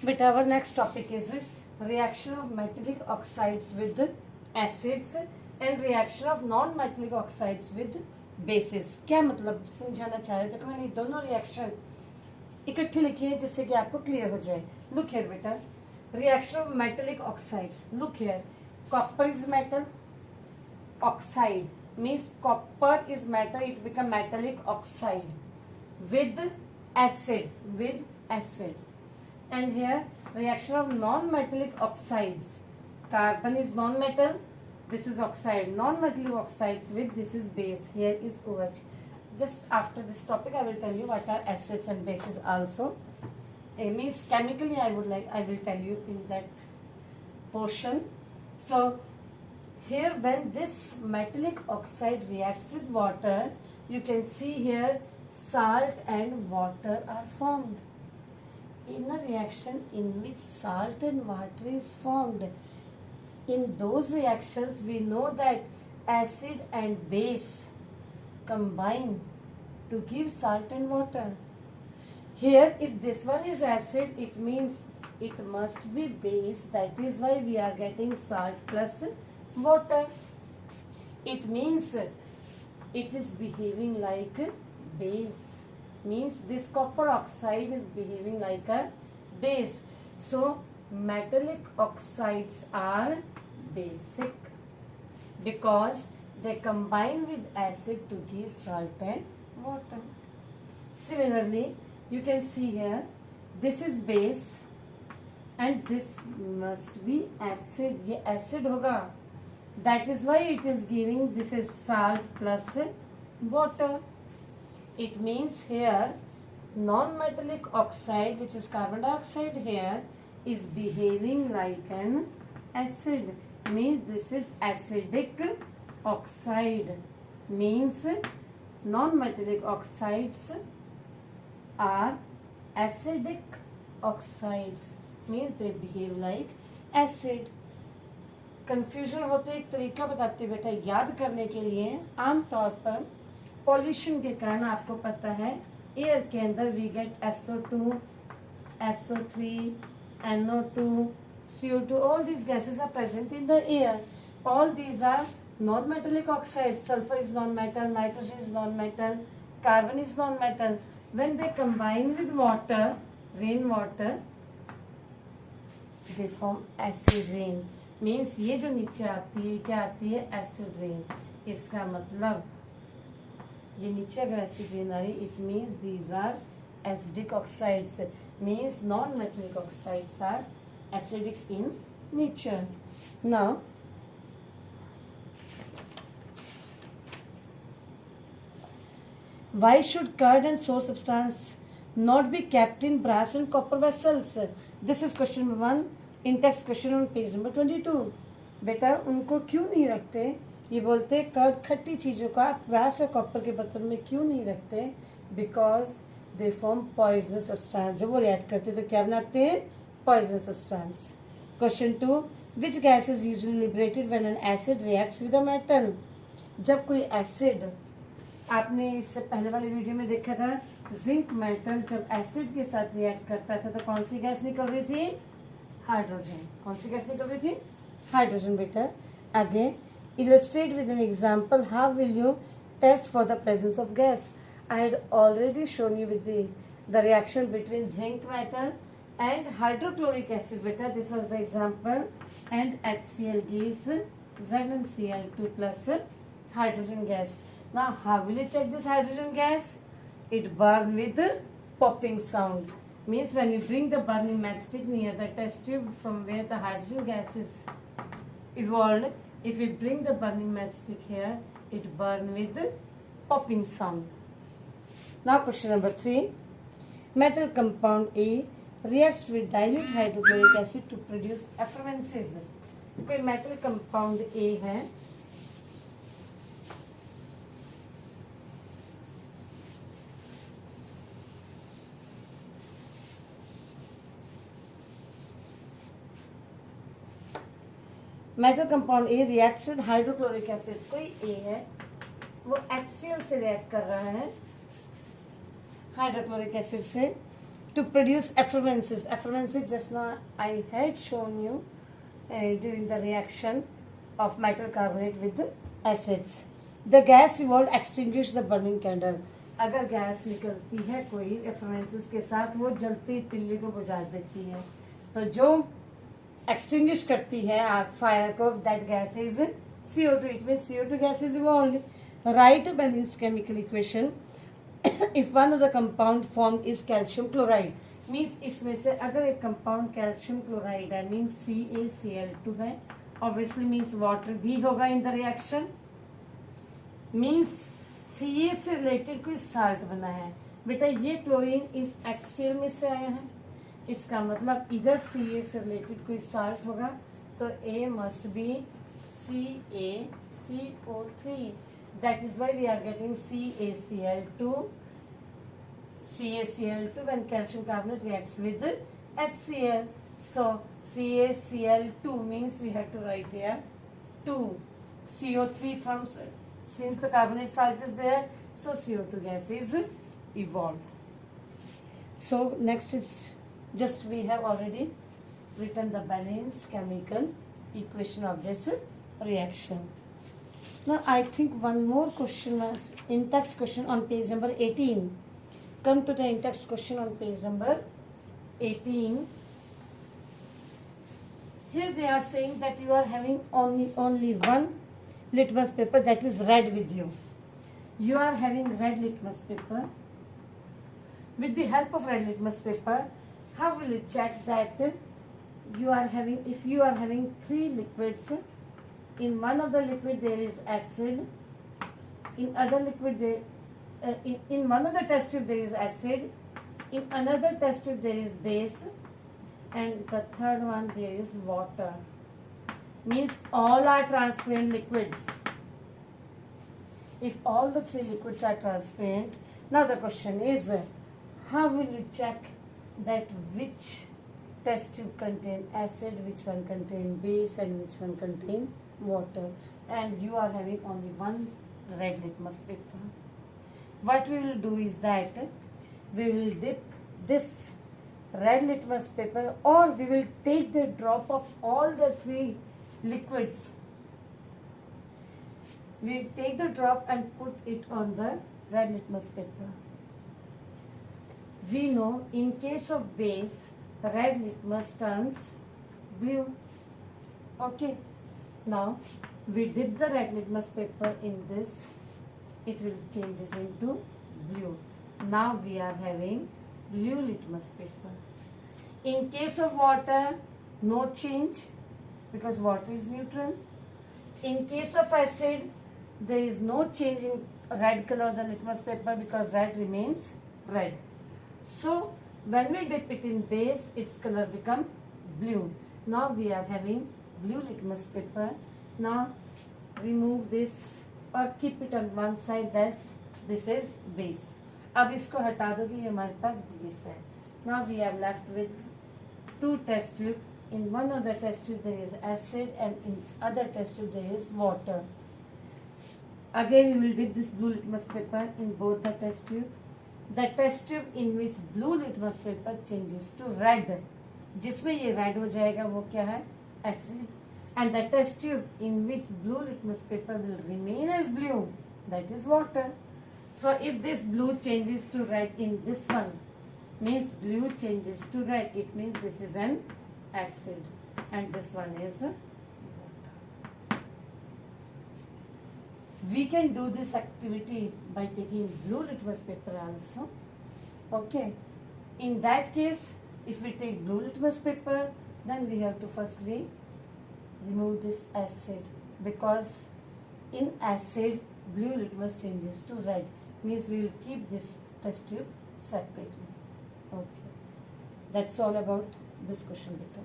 But our next topic is reaction of metallic oxides with acids and reaction of non-metallic oxides with bases. क्या मतलब समझाना चाह रहे थे? तो मैंने दोनों रिएक्शन इकट्ठे लिखी है जिससे कि आपको क्लियर हो जाए. Look here बेटा, reaction of metallic oxides. Look here, copper is metal, oxide means copper is metal, it become metallic oxide with acid. And here reaction of non-metallic oxides, carbon is non-metal, this is oxide, non-metallic oxides with this is base, here is OH. Just after this topic I will tell you what are acids and bases also. It means chemically I will tell you in that portion. So here when this metallic oxide reacts with water, you can see here salt and water are formed. In a reaction in which salt and water is formed, in those reactions we know that acid and base combine to give salt and water. Here if this one is acid, it means it must be base, that is why we are getting salt plus water. It means it is behaving like base, means this copper oxide is behaving like a base. So metallic oxides are basic because they combine with acid to give salt and water. Similarly, you can see here this is base and this must be acid. ये acid होगा, that is why it is giving this is salt plus water. It means here non-metallic oxide, which is carbon dioxide, here is behaving like an acid, means this is acidic oxide, means non-metallic oxides are acidic oxides, means they behave like acid. Confusion होते एक तरीका बताते बेटा याद करने के लिए. आमतौर पर पॉल्यूशन के कारण आपको पता है एयर के अंदर we get SO2, SO3, NO2, CO2, all these gases are present in the air. All these are non-metallic oxides. Sulfur is non-metal, nitrogen is non-metal, carbon is non-metal. When they combine with water, rainwater, they form acid rain. Means ये जो नीचे आती है क्या आती है? Acid rain. इसका मतलब ये नीचे अगर एसिड रेन आ रही, it means these are acidic oxides, means non metallic oxides are acidic in nature. Now why should curd and sour substance not be kept in brass and copper vessels? This is question number 1 in text question on page number 22. बेटा उनको क्यों नहीं रखते? ये बोलते curd खट्टी चीज़ों का आप ब्रास और कॉपर के बर्तन में क्यों नहीं रखते? Because they form poisonous substance. जब वो रिएक्ट करते तो क्या बनाते हैं? Poisonous substance. Question 2, which gas is usually liberated when an acid reacts with a metal? जब कोई एसिड, आपने इससे पहले वाली वीडियो में देखा था जिंक मेटल जब एसिड के साथ रिएक्ट करता था तो कौन सी गैस निकल रही थी? हाइड्रोजन. कौन सी गैस निकल रही थी? हाइड्रोजन. बेटा again illustrate with an example how will you test for the presence of gas. I had already shown you with the reaction between zinc metal and hydrochloric acid. Beta this was the example, and HCl gives ZnCl2 plus hydrogen gas. Now how will you check this hydrogen gas? It burns with popping sound, means when you bring the burning matchstick near the test tube from where the hydrogen gas is evolved, if we bring the burning matchstick here, it burns with popping sound. Now question number 3, metal compound A reacts with dilute hydrochloric acid to produce effervescences. कोई metal compound A है, metal compound A reacts with hydrochloric acid. कोई ए है वो HCl से react कर रहा है hydrochloric acid से to produce effervescence. Effervescence, just now I had shown you during the reaction of metal carbonate with the acids. The gas evolved extinguish the burning candle. अगर gas निकलती है कोई एफरेंसेस के साथ, वो जलती तिल्ली को बुझा देती है, तो जो एक्सटिंग्विश करती है आग फायर को, that gas is CO2. It mean CO2 gas is evolved. Right a balanced chemical equation if one of the compound formed is calcium chloride. Means इसमें से अगर एक कंपाउंड कैल्शियम क्लोराइड है, मीन्स CaCl2 है, obviously means water भी होगा in the reaction. Means Ca से related कोई साल्ट बना है. बेटा ये क्लोरीन इस HCl में से आया है, इसका मतलब इधर Ca से रिलेटेड कोई साल्ट होगा, तो A must be CaCO3. That is why we are getting CaCl2 when calcium carbonate reacts with HCl. So CaCl2 means we have to write here 2. CO3 from, since the carbonate salt is there, so CO2 gas is evolved. So next is just we have already written the balanced chemical equation of this reaction. Now I think one more question was in-text question on page number 18. Come to the in-text question on page number 18. Here they are saying that you are having only one litmus paper, that is red, with you. You are having red litmus paper. With the help of red litmus paper, how will you check that you are having, if you are having three liquids, in one of the liquid there is acid, in other liquid there in one of the test tube there is acid, in another test tube there is base, and the third one there is water. Means all are transparent liquids. If all the three liquids are transparent, now the question is, how will you check that which test tube contain acid, which one contain base, and which one contain water? And you are having only one red litmus paper. What we will do is that we will dip this red litmus paper, or we will take the drop of all the three liquids. We take the drop and put it on the red litmus paper. We know in case of base, red litmus turns blue. Okay. Now we dip the red litmus paper in this. It will changes into blue. Now we are having blue litmus paper. In case of water, no change, because water is neutral. In case of acid, there is no change in red color of the litmus paper, because red remains red. So when we dip it in base, its color become blue. Now we are having blue litmus paper. Now remove this or keep it on one side, that this is base. अब इसको हटा दो कि हमारे पास base है. Now we are left with two test tube. In one of the test tube there is acid, and in other test tube there is water. Again we will dip this blue litmus paper in both the test tube. The test tube in which blue litmus paper changes to red, जिसमें ये red हो जाएगा, वो क्या है? Acid. And the test tube in which blue litmus paper will remain as blue, that is water. So if this blue changes to red in this one, means blue changes to red, it means this is an acid, and this one is water. We can do this activity by taking blue litmus paper also. Okay. In that case, if we take blue litmus paper, then we have to firstly remove this acid, because in acid blue litmus changes to red, means we will keep this test tube separately. Okay, that's all about this question, beta.